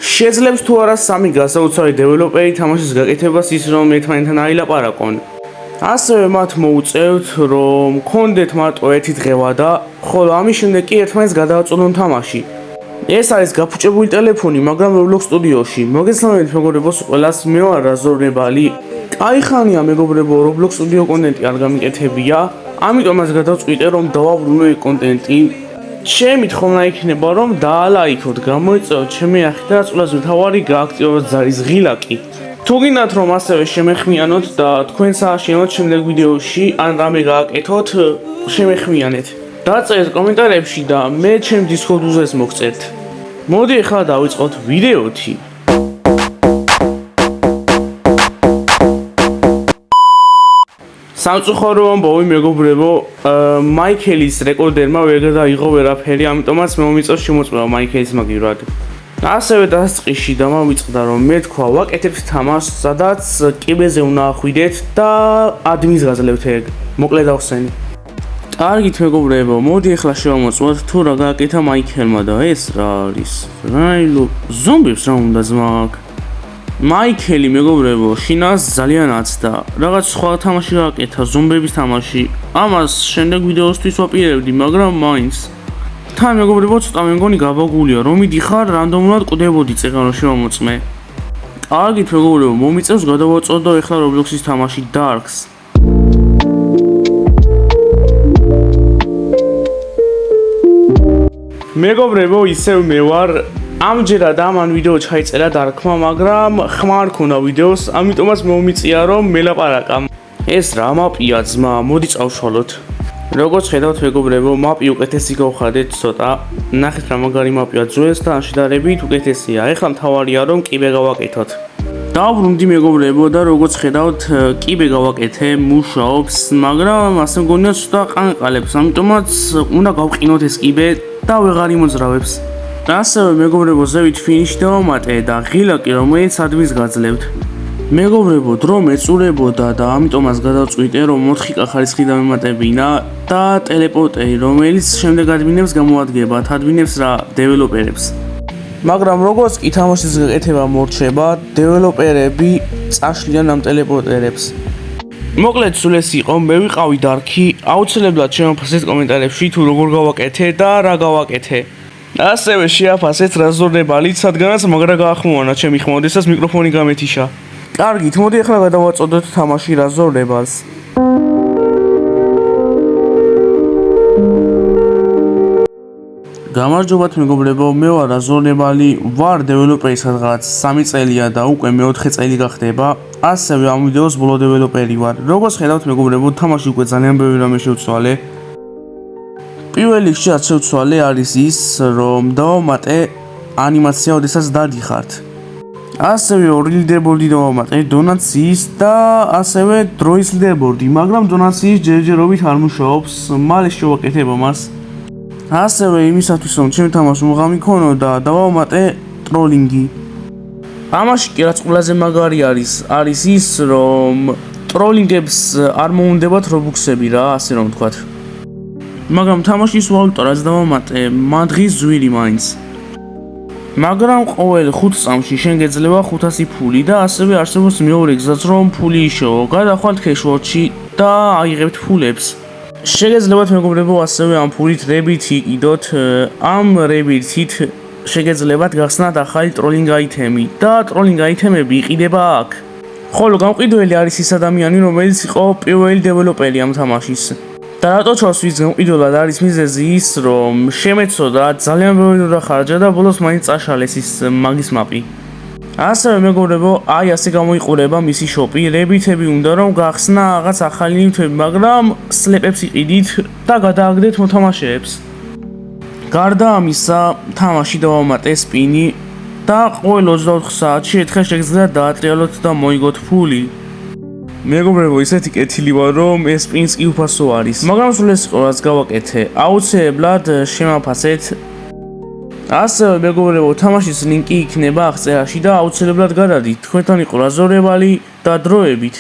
შეძლებს თუ არა სამი გასაოცარი დეველოპერი თამაშის გაკეთებას ის რომ ერთმანეთთან აილაპარაკონ. ასევე მათ მოუწევთ რომ გქონდეთ მარტო ერთი დღევა და ხოლო ამის შემდეგ კი ერთმანეთს გადააწოდონ თამაში. ეს არის გაფუჭებული ტელეფონი, მაგრამ Roblox სტუდიოში. მოგესალმებით მეგობრებო, ყველას მე ვარ რაზორნებალი. კაი ხანია მეგობრებო, Roblox სტუდიო კონტენტი არ გამიკეთებია. ამიტომაც გადავწყვიტე რომ დავაბრუნო ეგ კონტენტი. ჩემი თხოვნა იქნება რომ დაალაიქოთ, გამოიწვევთ ჩემი არხი და ყველაზე მთავარი გააქტივებოთ ზარის ღილაკი. თუ გინდათ რომ ასევე შემეხმიანოთ და თქვენს ააშენოთ შემდეგ ვიდეოში ან რამე გააკეთოთ, შემეხმიანეთ. დაწერეთ კომენტარებში და მე ჩემ Discord უზეს მოგწერთ. მოდი ახლა დავიწყოთ ვიდეოთი. სამწუხარო ამბავი მეგობრებო, მაიქელის რეკორდერმა ვერ გადაიღო ვერაფერი, ამიტომაც მე მომიწევს შემოწმება მაიქელის მაგივრად. ასევე დასწყისში დამავიწყდა რომ მე თქვა ვაკეთებთ თამაშს, სადაც კიბეზე უნდა ახვიდეთ და ადმინს გაძლევთ ეგ. მოკლედ ახსენი. კარგით მეგობრებო, მოდი ახლა შევამოწმოთ თუ რა გააკეთა მაიქელმა და ეს რა არის? რაილო ზომბებს რა უნდა ზმაკ? მაიქელი მეგობრებო, შინას ძალიან აცდა. რაღაც სხვა თამაში გააკეთა, ზომბების თამაში. ამას შემდეგ ვიდეოსთვის ვაპირებდი, მაგრამ მაინც. თან მეგობრებო, ცოტა მე მგონი გაბაგულია, რომ მიდიხარ რანდომულად კვდებოდი წეღან რომ შევამოწმე. კარგით მეგობრებო, მომიწევს გადავაწოდო ახლა Roblox-ის თამაში Darks. მეგობრებო, ისევ მე ვარ. ამჯერად ამან ვიდეო ჩაიწერა Dark-მა, მაგრამ ხმა არ ქონდა ვიდეოს, ამიტომაც მომიწია რომ მელაპარაკა. ეს რა მაპია ძმა, მოდი წავშალოთ. როგორც ხედავთ მეგობრებო, მაპი უკეთესი გავხადეთ ცოტა. ნახეთ რა მაგარი მაპია ძვესთან შედარებით უკეთესია. ეხლა მთავარია რომ კიბე გავაკეთოთ. დავბრუნდი მეგობრებო და როგორც ხედავთ კიბე გავაკეთე, მუშაობს, მაგრამ ასე მგონია ცოტა ყანყალებს, ამიტომაც უნდა გავყინოთ ეს კიბე და ვეღარ იმოძრავებს. ასევე მეგობრებო, ზევით ფინიში დავამატე და ღილაკი რომელიც ადმინს გაძლევთ. მეგობრებო, დრო მეწურებოდა და ამიტომაც გადავწყვიტე რომ 4K ხარისხი დამემატებინა და ტელეპორტერი რომელიც შემდეგ ადმინებს გამოადგებათ, ადმინებს რა დეველოპერებს. მაგრამ როგორც კი თამაშის გაკეთება მორჩება, დეველოპერები წაშლიან ამ ტელეპორტერებს. მოკლედ სულ ეს იყო, მე ვიყავი Dark-ი, აუცილებლად შემოფასეთ კომენტარებში თუ როგორ გავაკეთე და რა გავაკეთე. ასევე შეაფასეთ რაზორნებალი, სადგანაც მაგრა გაახმოვანა ჩემი ხმა, ოდესაც მიკროფონი გამეთიშა. კარგით, მოდი ახლა გადავაწოდოთ თამაში რაზორნებალს. გამარჯობათ მეგობრებო, მე ვარ რაზორნებალი, ვარ დეველოპერი სადღაც 3 წელია და უკვე მე-4 წელი გახდება. ასევე ამ ვიდეოს ბოლო დეველოპერი ვარ. როგორც ხედავთ მეგობრებო, თამაში უკვე ძალიან ბევრი რამე შევცვალე. პირველ რიგში რაც შევცვალე არის ის, რომ დავამატე ანიმაცია, ოდესაც დადიხართ. ასევე ორი ლიდერბორდი დავამატე, დონაციის და ასევე დროის ლიდერბორდი, მაგრამ დონაციის ჯერჯერობით არ მუშაობს, მალე შევაკეთებ ამას. ასევე იმისათვის რომ ჩემი თამაში მუღამი ქონოდა, დავამატე ტროლინგი. ამაში კი რაც ყველაზე მაგარი არის ის, რომ ტროლინგებს არ მოუნდებათ რობუქსები რა, ასე რომ ვთქვათ. მაგრამ თამაშის ვალუტა რაც დავამატე, მადღის ზვირი მაინც. მაგრამ ყოველ 5 წამში შენ გეძლევა 500 ფული და ასევე არსებობს მეორე გზაც რომ ფული იშოვო, გადახვალთ Cashword-ში და აიღებთ ფულებს. შეგეძლებათ მეგობრებო ასევე ამ ფულით რებითი იყიდოთ, ამ რებითით შეგეძლებათ გახსნათ ახალი ტროლინგ აითემი და ტროლინგ აითემები იყიდება აქ. ხოლო გამყიდველი არის ის ადამიანი, რომელიც იყო პირველი დეველოპერი ამ თამაშის. და რატო ჩავსვით გამყიდველად არის მიზეზი ის, რომ შემეცოდა ძალიან ბევრი დრო დახარჯა და ბოლოს მაინც წაშალეს ის მაგის მაპი. ასევე მეგობრებო, აი ასე გამოიყურება მისი შოპი, რებითები უნდა რომ გახსნა რაღაც ახალი ნივთები, მაგრამ სლეპებს იყიდით და გადააგდეთ მოთამაშეებს. გარდა ამისა, თამაში დავამატე სპინი და ყოველ 24 საათში ერთხელ შეგიძლიათ დაატრიალოთ და მოიგოთ ფული. მეგობრებო, ისეთი კეთილი ვარ, რომ ეს სპინს კი უფასო არის. მაგრამ სულ ეს იყო რაც გავაკეთე, აუცილებლად შემაფასეთ. ასევე მეგობრებო, თამაშის ლინკი იქნება აღწერაში და აუცილებლად გადადით. თქვენთან იყო რაზორნებალი და დროებით.